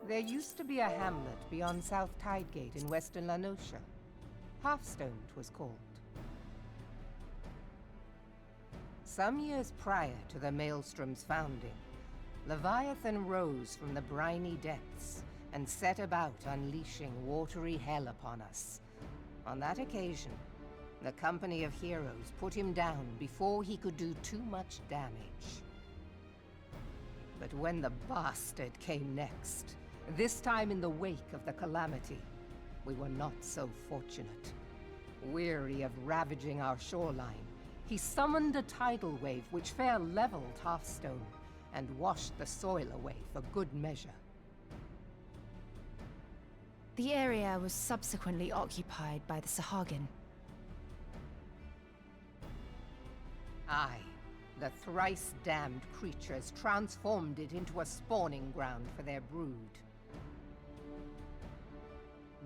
There used to be a hamlet beyond South Tidegate in western Lanosha. Hearthstone, 'twas called. Some years prior to the Maelstrom's founding, Leviathan rose from the briny depths and set about unleashing watery hell upon us. On that occasion, the Company of Heroes put him down before he could do too much damage. But when the bastard came next, this time in the wake of the calamity, we were not so fortunate. Weary of ravaging our shoreline, he summoned a tidal wave which fair leveled Hearthstone and washed the soil away for good measure. The area was subsequently occupied by the Sahagin. Aye, the thrice-damned creatures transformed it into a spawning ground for their brood.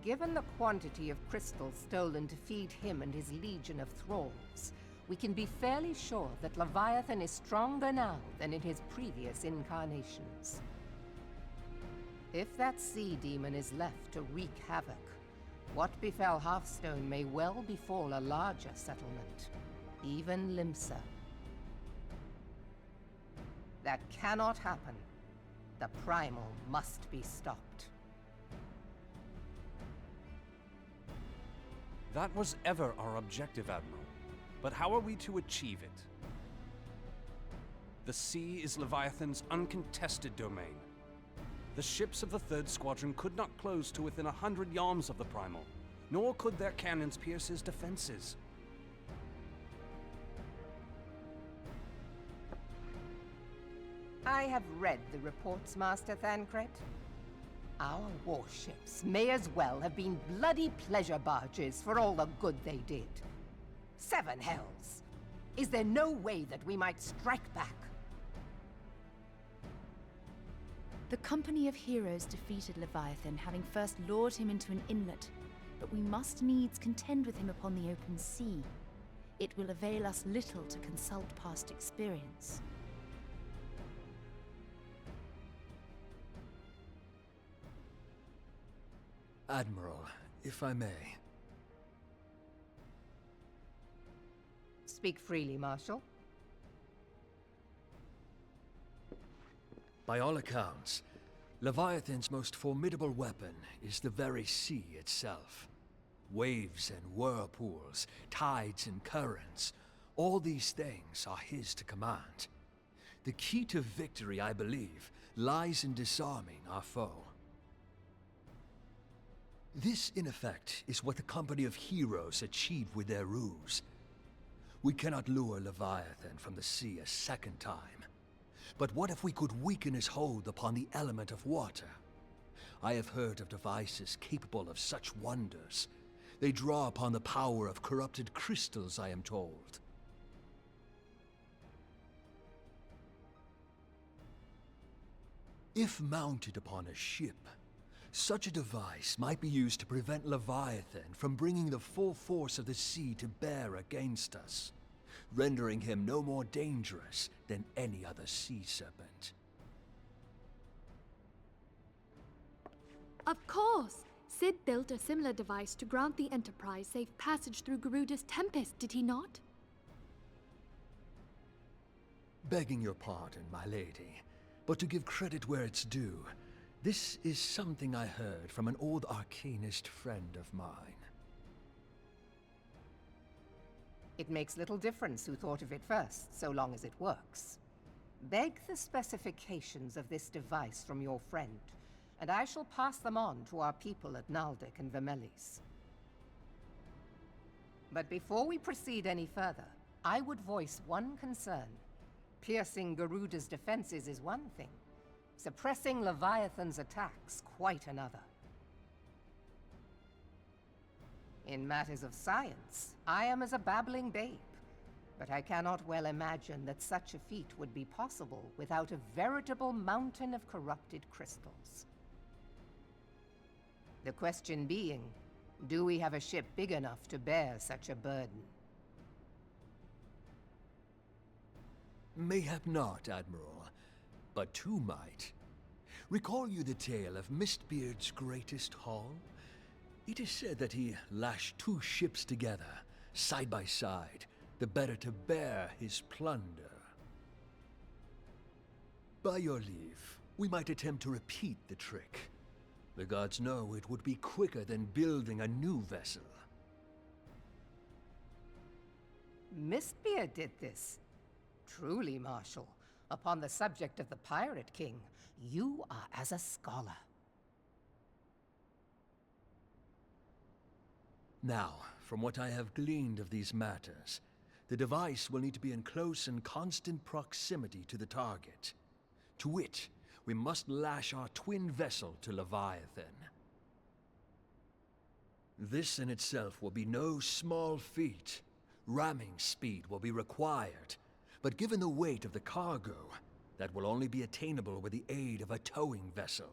Given the quantity of crystals stolen to feed him and his legion of thralls, we can be fairly sure that Leviathan is stronger now than in his previous incarnations. If that sea demon is left to wreak havoc, what befell Hearthstone may well befall a larger settlement, even Limsa. That cannot happen. The Primal must be stopped. That was ever our objective, Admiral. But how are we to achieve it? The sea is Leviathan's uncontested domain. The ships of the 3rd Squadron could not close to within 100 yards of the Primal, nor could their cannons pierce his defenses. I have read the reports, Master Thancred. Our warships may as well have been bloody pleasure barges for all the good they did. 7 hells! Is there no way that we might strike back? The Company of Heroes defeated Leviathan, having first lured him into an inlet, but we must needs contend with him upon the open sea. It will avail us little to consult past experience. Admiral, if I may. Speak freely, Marshal. By all accounts, Leviathan's most formidable weapon is the very sea itself. Waves and whirlpools, tides and currents, all these things are his to command. The key to victory, I believe, lies in disarming our foe. This, in effect, is what the Company of Heroes achieved with their ruse. We cannot lure Leviathan from the sea a second time. But what if we could weaken his hold upon the element of water? I have heard of devices capable of such wonders. They draw upon the power of corrupted crystals, I am told. If mounted upon a ship, such a device might be used to prevent Leviathan from bringing the full force of the sea to bear against us, rendering him no more dangerous than any other sea serpent. Of course! Sid built a similar device to grant the Enterprise safe passage through Garuda's Tempest, did he not? Begging your pardon, my lady, but to give credit where it's due, this is something I heard from an old arcanist friend of mine. It makes little difference who thought of it first, so long as it works. Beg the specifications of this device from your friend, and I shall pass them on to our people at Naldic and Vermelis. But before we proceed any further, I would voice one concern. Piercing Garuda's defenses is one thing. Suppressing Leviathan's attacks, quite another. In matters of science, I am as a babbling babe, but I cannot well imagine that such a feat would be possible without a veritable mountain of corrupted crystals. The question being, do we have a ship big enough to bear such a burden? Mayhap not, Admiral, but two might. Recall you the tale of Mistbeard's greatest haul? It is said that he lashed two ships together, side by side, the better to bear his plunder. By your leave, we might attempt to repeat the trick. The gods know it would be quicker than building a new vessel. Mistbeard did this. Truly, Marshal, upon the subject of the Pirate King, you are as a scholar. Now, from what I have gleaned of these matters, the device will need to be in close and constant proximity to the target. To wit, we must lash our twin vessel to Leviathan. This in itself will be no small feat. Ramming speed will be required, but given the weight of the cargo, that will only be attainable with the aid of a towing vessel.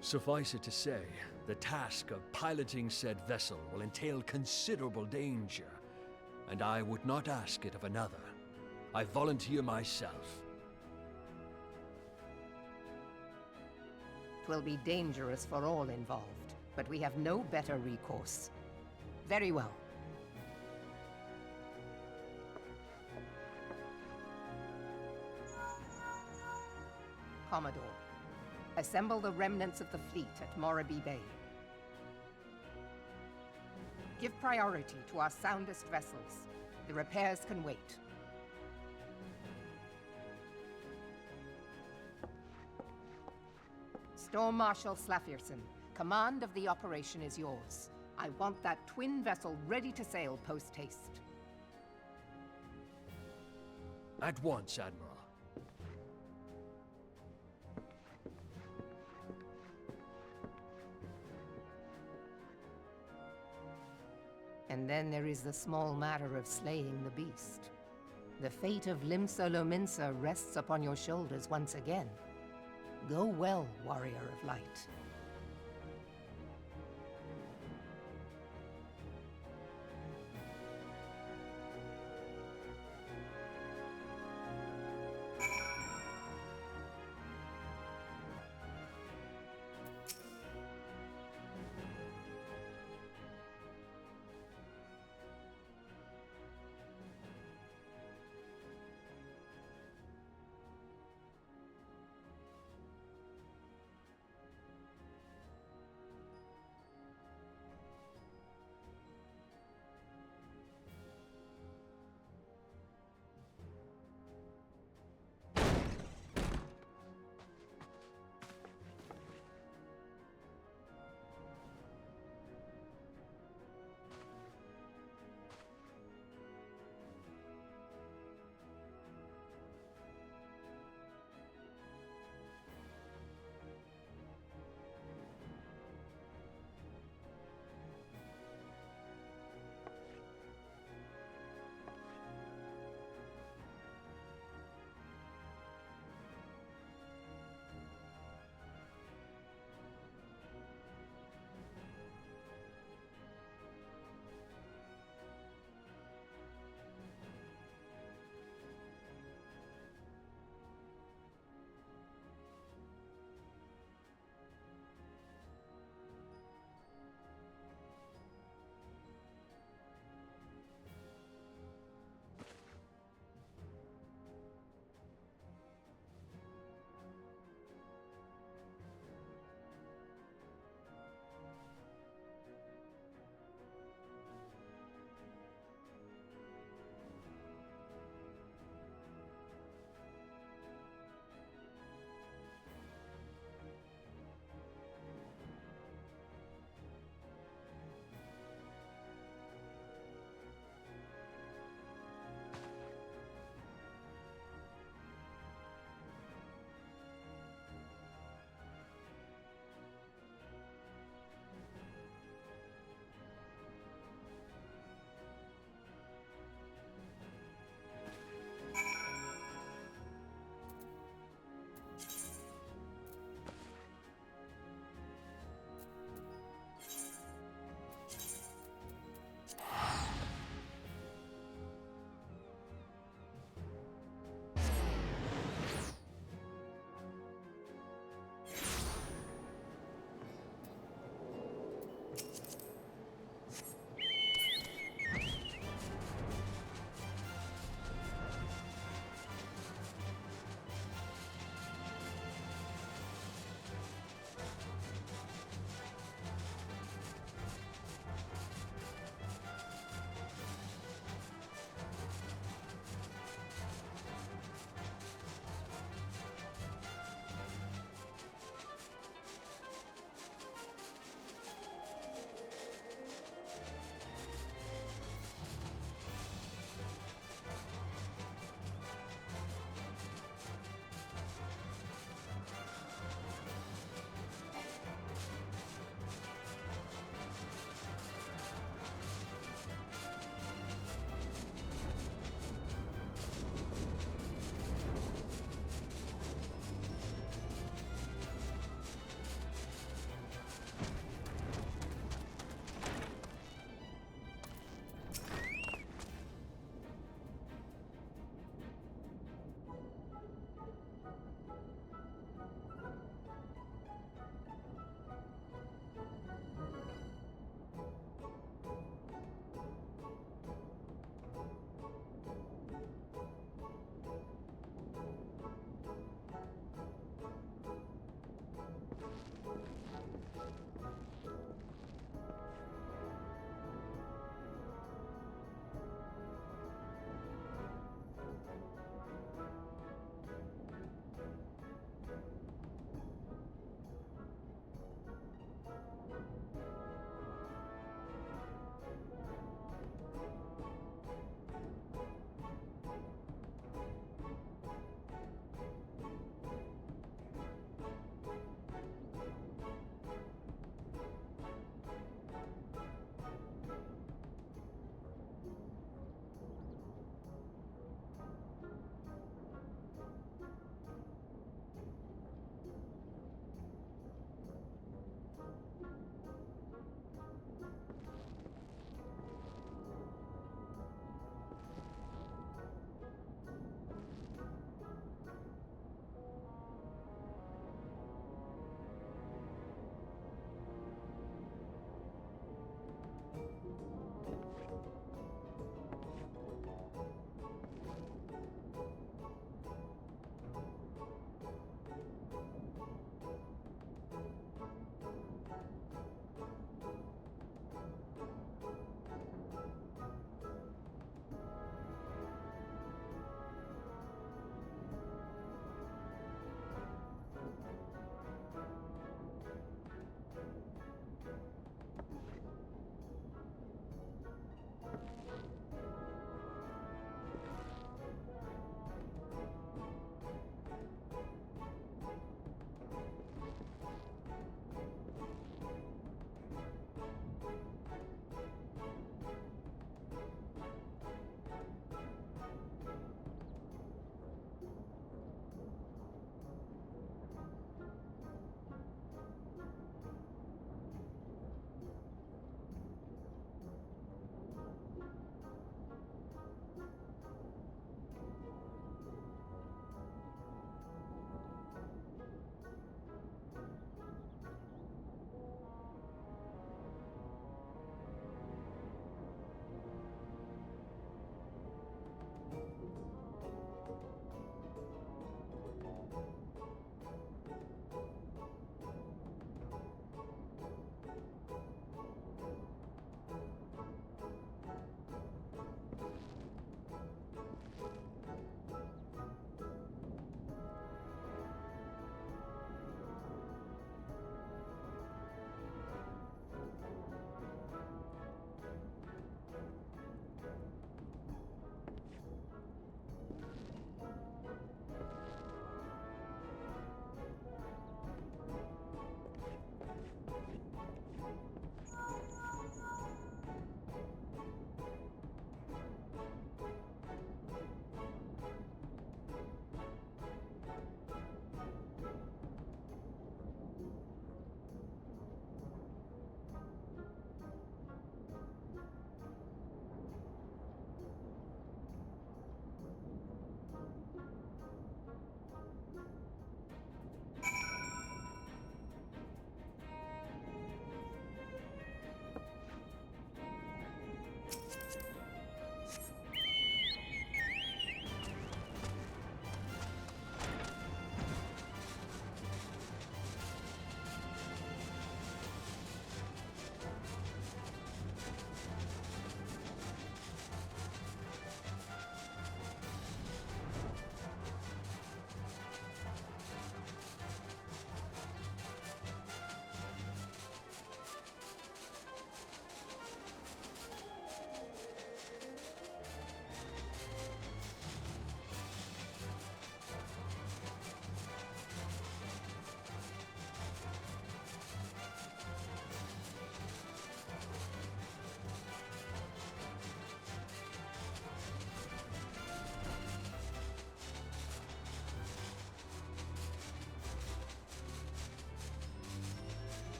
Suffice it to say, the task of piloting said vessel will entail considerable danger, and I would not ask it of another. I volunteer myself. 'Twill be dangerous for all involved, but we have no better recourse. Very well. Commodore, assemble the remnants of the fleet at Moraby Bay. Give priority to our soundest vessels. The repairs can wait. Storm Marshal Slafierson, command of the operation is yours. I want that twin vessel ready to sail post-haste. At once, Admiral. And then there is the small matter of slaying the beast. The fate of Limsa Lominsa rests upon your shoulders once again. Go well, Warrior of Light.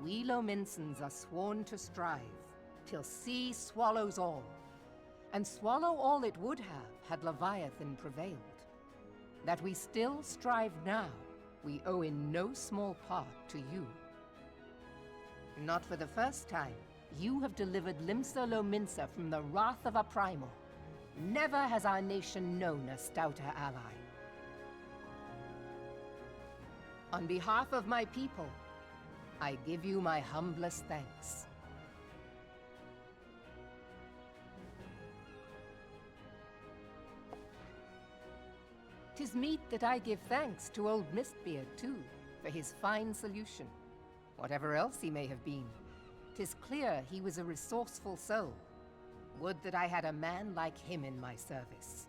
we Lominsons are sworn to strive, till sea swallows all. And swallow all it would have had Leviathan prevailed. That we still strive now, we owe in no small part to you. Not for the first time, you have delivered Limsa Lominsa from the wrath of a primal. Never has our nation known a stouter ally. On behalf of my people, I give you my humblest thanks. 'Tis meet that I give thanks to old Mistbeard, too, for his fine solution. Whatever else he may have been, 'tis clear he was a resourceful soul. Would that I had a man like him in my service.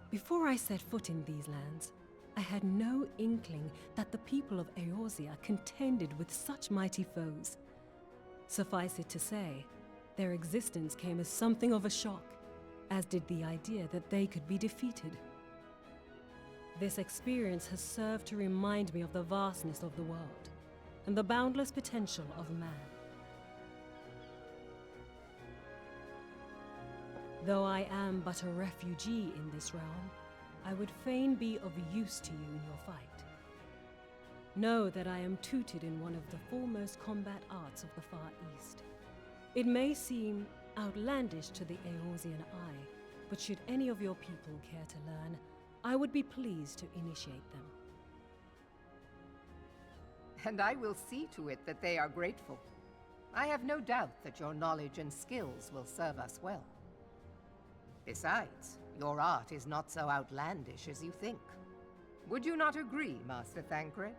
Before I set foot in these lands, I had no inkling that the people of Eorzea contended with such mighty foes. Suffice it to say, their existence came as something of a shock, as did the idea that they could be defeated. This experience has served to remind me of the vastness of the world, and the boundless potential of man. Though I am but a refugee in this realm, I would fain be of use to you in your fight. Know that I am tutored in one of the foremost combat arts of the Far East. It may seem outlandish to the Eorzean eye, but should any of your people care to learn, I would be pleased to initiate them. And I will see to it that they are grateful. I have no doubt that your knowledge and skills will serve us well. Besides, your art is not so outlandish as you think. Would you not agree, Master Thancred?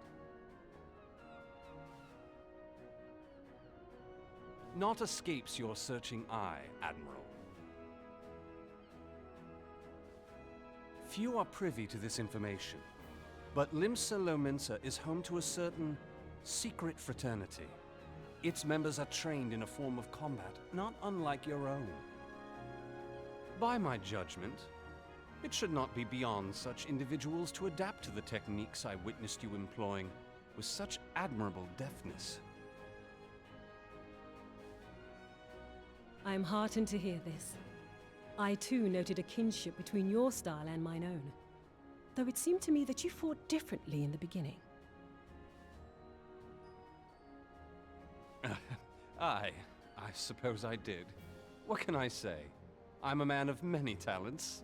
Naught escapes your searching eye, Admiral. Few are privy to this information, but Limsa Lominsa is home to a certain secret fraternity. Its members are trained in a form of combat not unlike your own. By my judgment, it should not be beyond such individuals to adapt to the techniques I witnessed you employing with such admirable deftness. I am heartened to hear this. I too noted a kinship between your style and mine own, though it seemed to me that you fought differently in the beginning. I suppose I did. What can I say? I'm a man of many talents.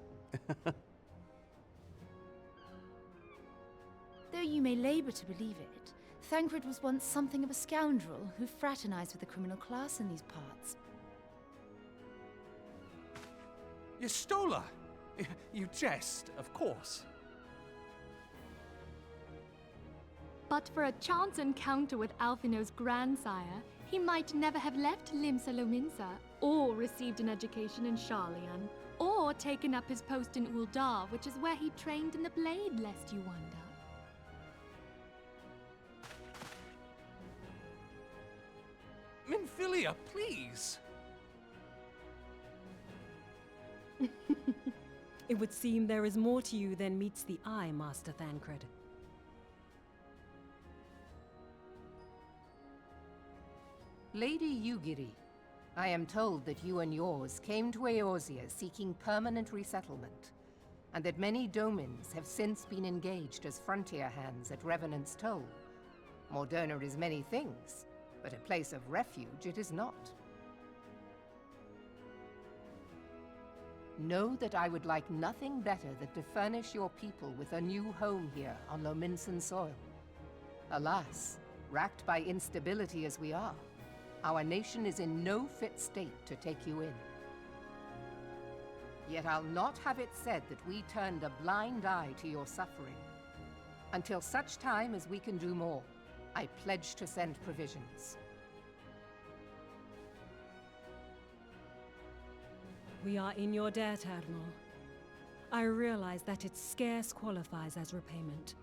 Though you may labor to believe it, Thancred was once something of a scoundrel who fraternized with the criminal class in these parts. Yestola! You jest, of course. But for a chance encounter with Alphino's grandsire, he might never have left Limsa Lominsa, or received an education in Sharlayan, or taken up his post in Uldar, which is where he trained in the blade, lest you wonder. Minfilia, please! It would seem there is more to you than meets the eye, Master Thancred. Lady Yugiri, I am told that you and yours came to Eorzea seeking permanent resettlement, and that many domins have since been engaged as frontier hands at Revenant's Toll. Moderna is many things, but a place of refuge it is not. Know that I would like nothing better than to furnish your people with a new home here on Lominsan soil. Alas, racked by instability as we are, our nation is in no fit state to take you in. Yet I'll not have it said that we turned a blind eye to your suffering. Until such time as we can do more, I pledge to send provisions. We are in your debt, Admiral. I realize that it scarce qualifies as repayment,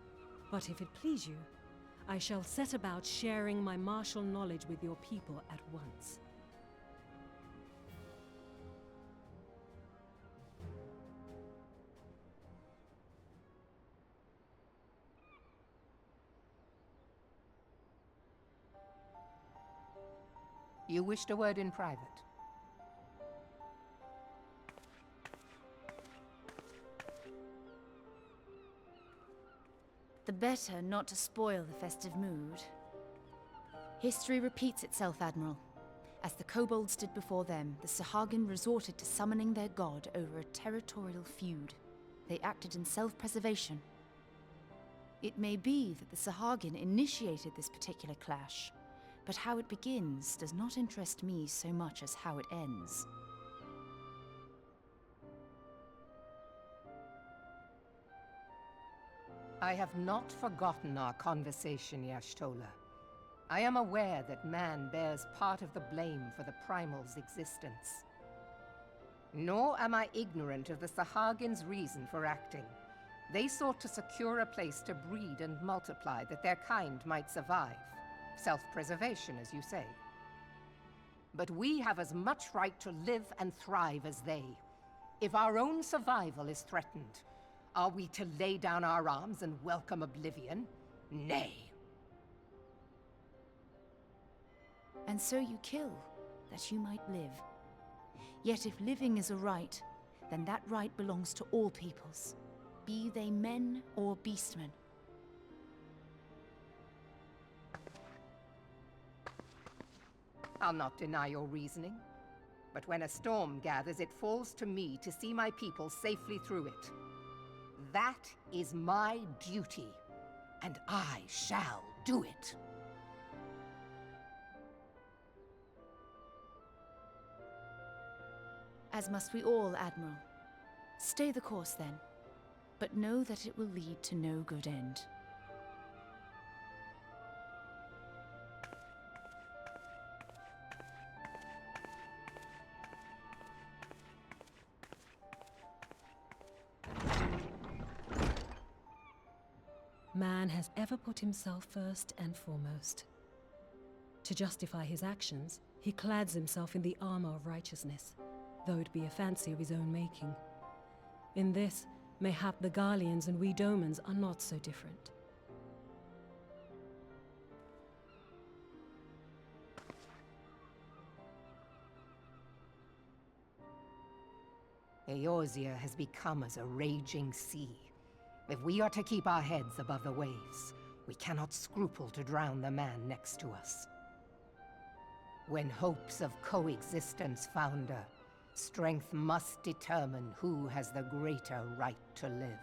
but if it please you, I shall set about sharing my martial knowledge with your people at once. You wished a word in private. The better not to spoil the festive mood. History repeats itself, Admiral. As the kobolds stood before them, the Sahagin resorted to summoning their god over a territorial feud. They acted in self-preservation. It may be that the Sahagin initiated this particular clash, but how it begins does not interest me so much as how it ends. I have not forgotten our conversation, Y'ashtola. I am aware that man bears part of the blame for the Primal's existence. Nor am I ignorant of the Sahagin's reason for acting. They sought to secure a place to breed and multiply that their kind might survive. Self-preservation, as you say. But we have as much right to live and thrive as they. If our own survival is threatened, are we to lay down our arms and welcome oblivion? Nay. And so you kill, that you might live. Yet if living is a right, then that right belongs to all peoples, be they men or beastmen. I'll not deny your reasoning, but when a storm gathers, it falls to me to see my people safely through it. That is my duty, and I shall do it. As must we all, Admiral. Stay the course, then, but know that it will lead to no good end. Man has ever put himself first and foremost. To justify his actions, he clads himself in the armor of righteousness, though it be a fancy of his own making. In this, mayhap the Garleans and we Domans are not so different. Eorzea has become as a raging sea. If we are to keep our heads above the waves, we cannot scruple to drown the man next to us. When hopes of coexistence founder, strength must determine who has the greater right to live.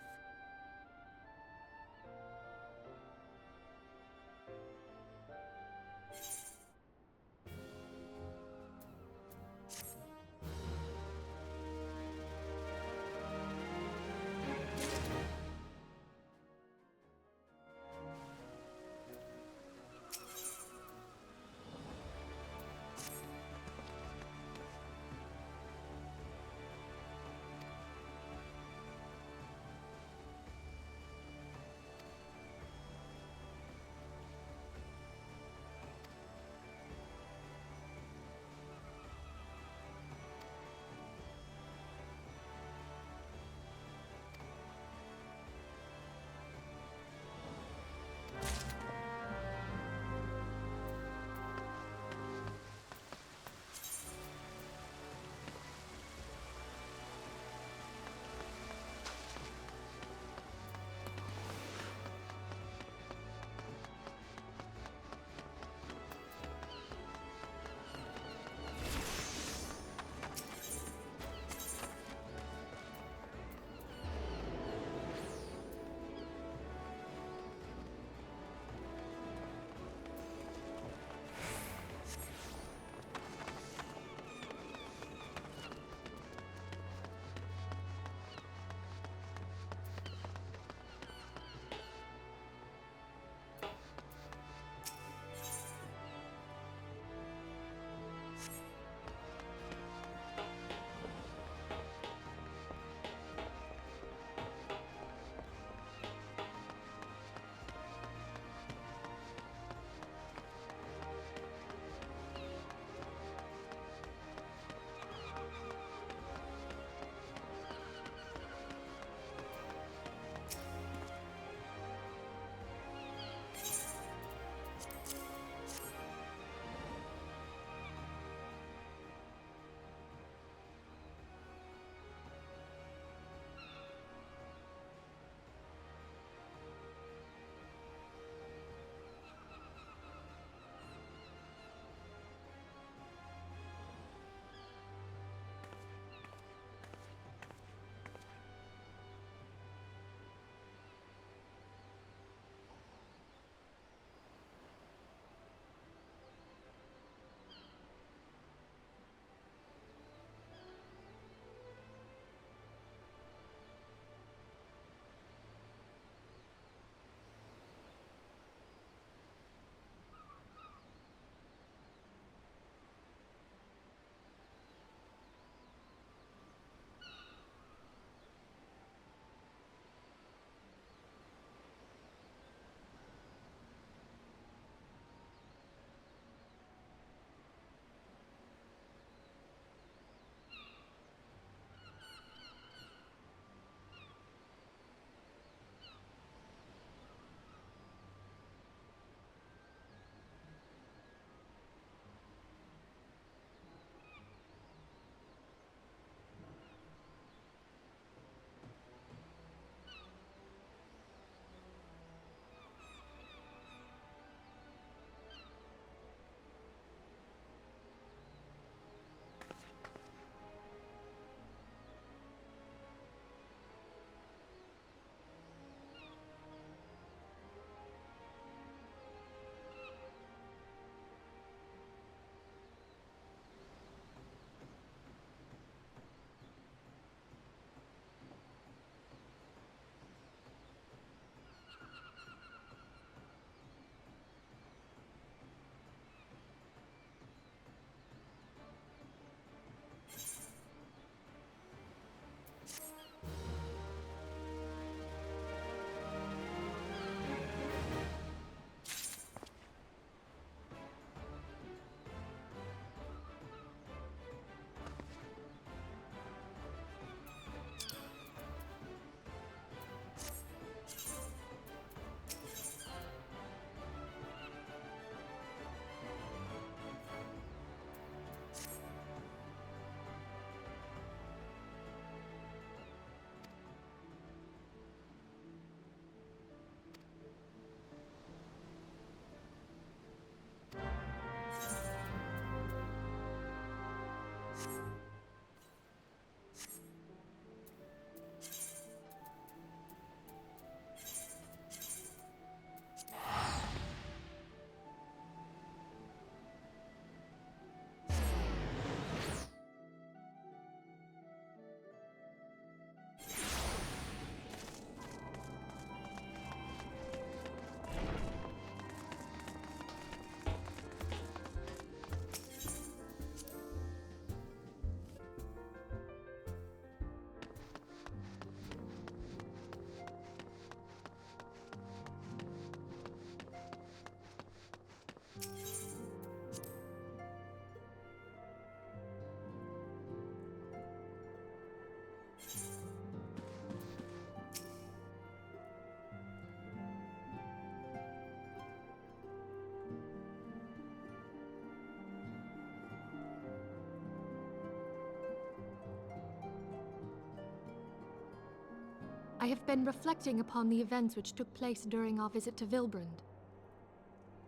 I have been reflecting upon the events which took place during our visit to Vilbrand.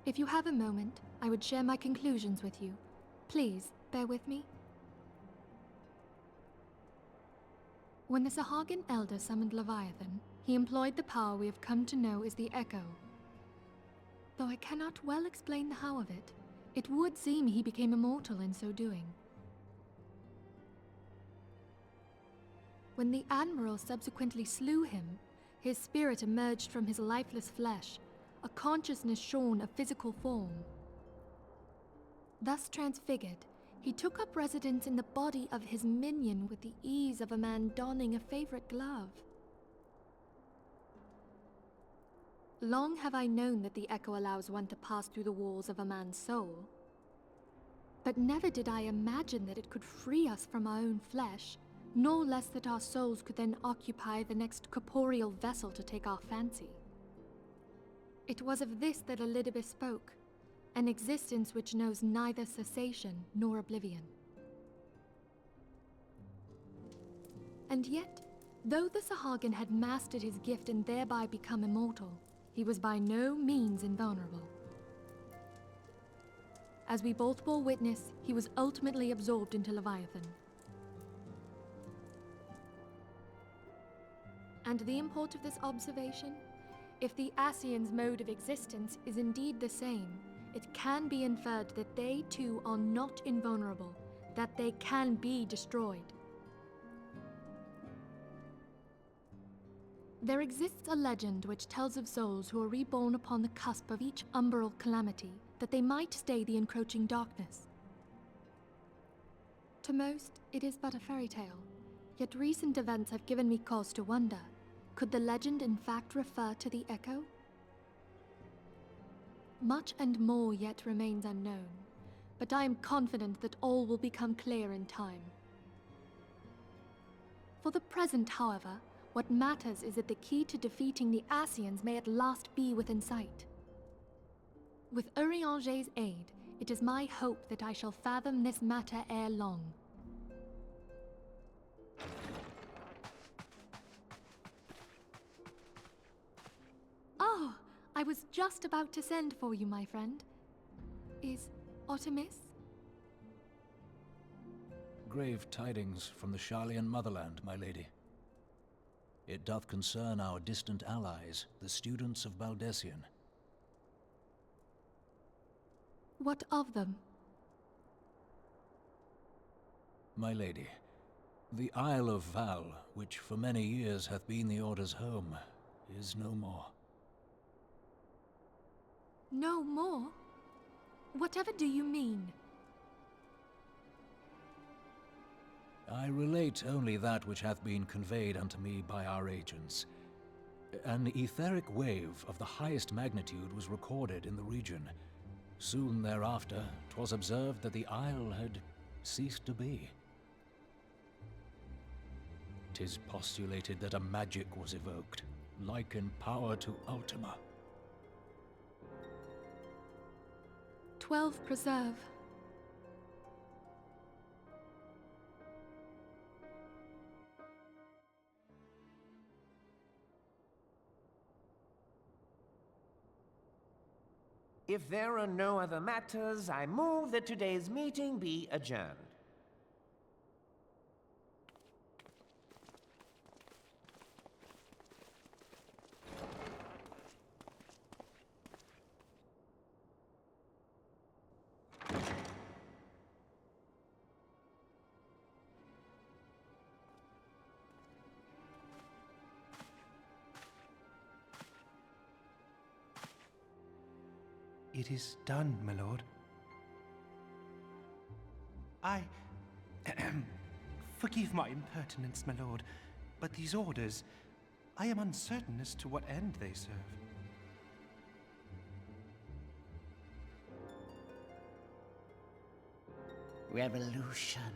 If you have a moment, I would share my conclusions with you. Please, bear with me. When the Sahagin Elder summoned Leviathan, he employed the power we have come to know as the Echo. Though I cannot well explain the how of it, it would seem he became immortal in so doing. When the Admiral subsequently slew him, his spirit emerged from his lifeless flesh, a consciousness shorn of physical form. Thus transfigured, he took up residence in the body of his minion with the ease of a man donning a favorite glove. Long have I known that the Echo allows one to pass through the walls of a man's soul, but never did I imagine that it could free us from our own flesh, nor less that our souls could then occupy the next corporeal vessel to take our fancy. It was of this that Elidibus spoke, an existence which knows neither cessation nor oblivion. And yet, though the Sahagin had mastered his gift and thereby become immortal, he was by no means invulnerable. As we both bore witness, he was ultimately absorbed into Leviathan. And the import of this observation? If the Ascians' mode of existence is indeed the same, it can be inferred that they too are not invulnerable, that they can be destroyed. There exists a legend which tells of souls who are reborn upon the cusp of each umbral calamity, that they might stay the encroaching darkness. To most, it is but a fairy tale, yet recent events have given me cause to wonder. Could the legend in fact refer to the Echo? Much and more yet remains unknown, but I am confident that all will become clear in time. For the present, however, what matters is that the key to defeating the Ascians may at last be within sight. With Urianger's aid, it is my hope that I shall fathom this matter ere long. Oh, I was just about to send for you, my friend. Is Artemis? Grave tidings from the Sharlayan motherland, my lady. It doth concern our distant allies, the students of Baldessian. What of them? My lady, the Isle of Val, which for many years hath been the Order's home, is no more. No more? Whatever do you mean? I relate only that which hath been conveyed unto me by our agents. An etheric wave of the highest magnitude was recorded in the region. Soon thereafter, 'twas observed that the isle had ceased to be. 'Tis postulated that a magic was evoked, like in power to Ultima. 12 preserve. If there are no other matters, I move that today's meeting be adjourned. It is done, my lord. Forgive my impertinence, my lord, but these orders, I am uncertain as to what end they serve. Revolution.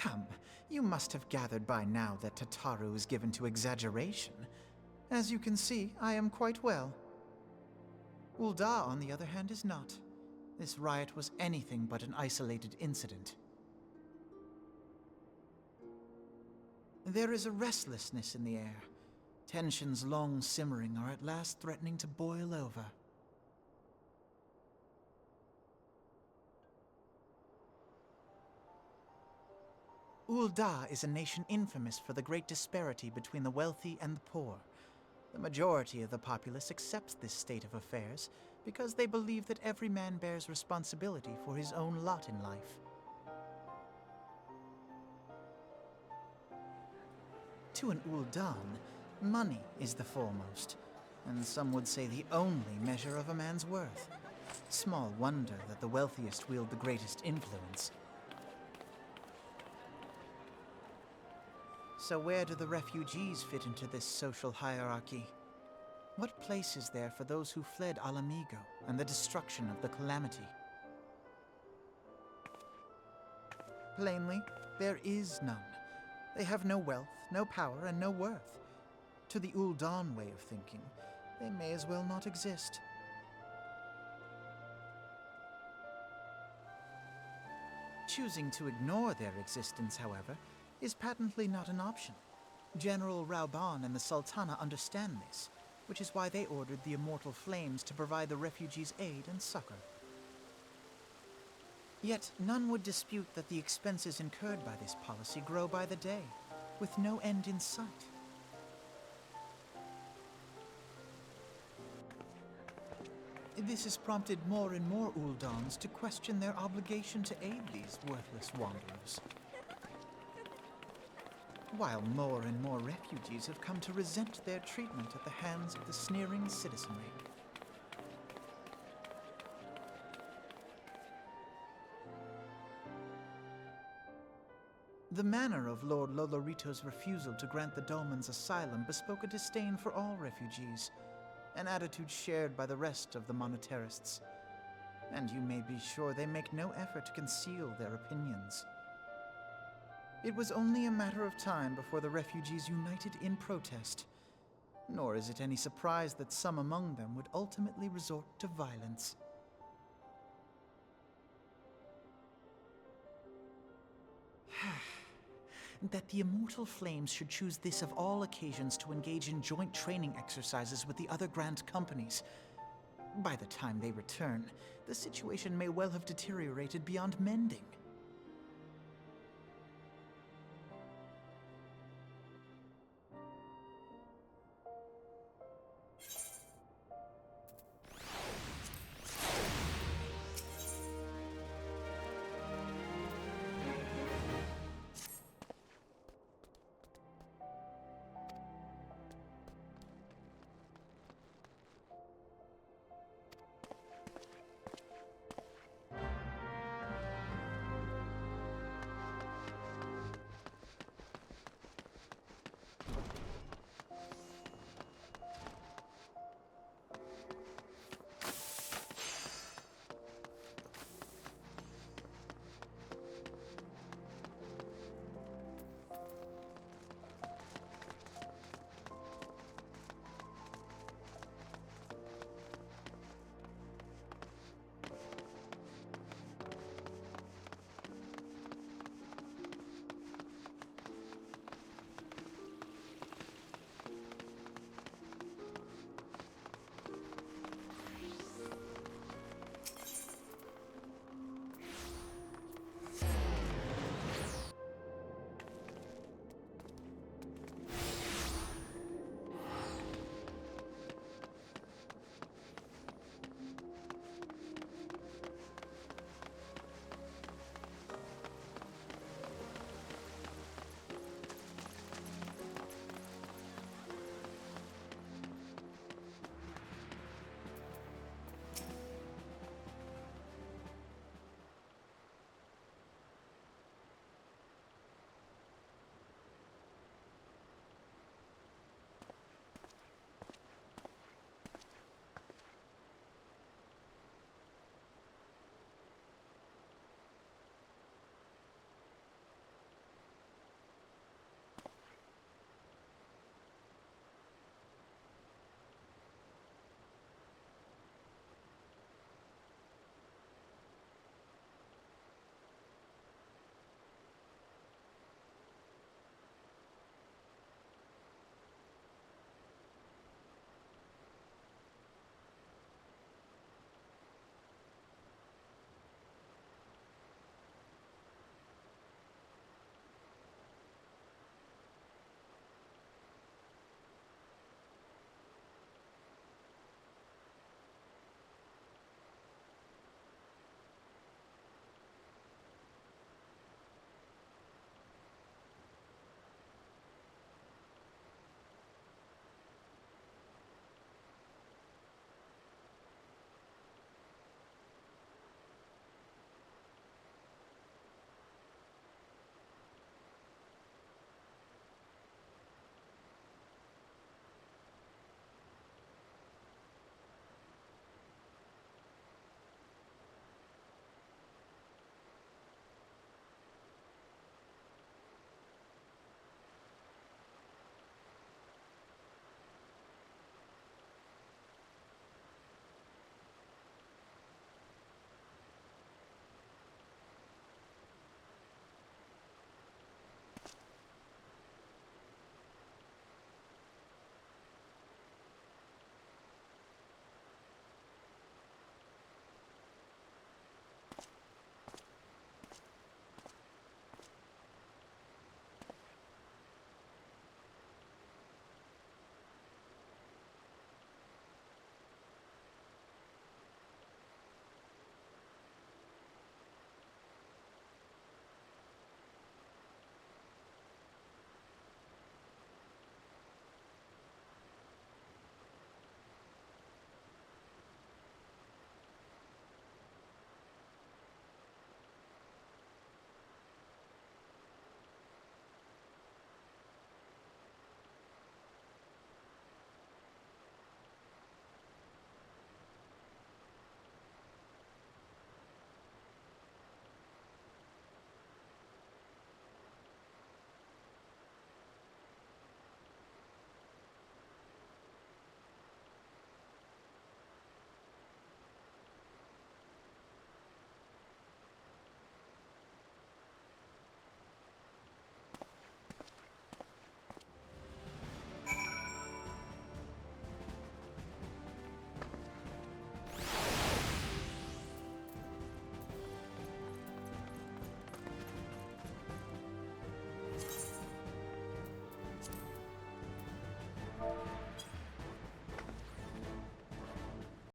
Come, you must have gathered by now that Tataru is given to exaggeration. As you can see, I am quite well. Ul'dah, on the other hand, is not. This riot was anything but an isolated incident. There is a restlessness in the air. Tensions long simmering are at last threatening to boil over. Ul'dah is a nation infamous for the great disparity between the wealthy and the poor. The majority of the populace accepts this state of affairs because they believe that every man bears responsibility for his own lot in life. To an Ul'dan, money is the foremost, and some would say the only measure of a man's worth. Small wonder that the wealthiest wield the greatest influence. So where do the refugees fit into this social hierarchy? What place is there for those who fled Alamigo and the destruction of the Calamity? Plainly, there is none. They have no wealth, no power, and no worth. To the Ul'dan way of thinking, they may as well not exist. Choosing to ignore their existence, however, is patently not an option. General Rauban and the Sultana understand this, which is why they ordered the Immortal Flames to provide the refugees aid and succor. Yet none would dispute that the expenses incurred by this policy grow by the day, with no end in sight. This has prompted more and more Ul'dans to question their obligation to aid these worthless wanderers. While more and more refugees have come to resent their treatment at the hands of the sneering citizenry. The manner of Lord Lolorito's refusal to grant the Dolmens asylum bespoke a disdain for all refugees, an attitude shared by the rest of the monetarists. And you may be sure they make no effort to conceal their opinions. It was only a matter of time before the refugees united in protest, nor is it any surprise that some among them would ultimately resort to violence. That the Immortal Flames should choose this of all occasions to engage in joint training exercises with the other Grand Companies. By the time they return, the situation may well have deteriorated beyond mending.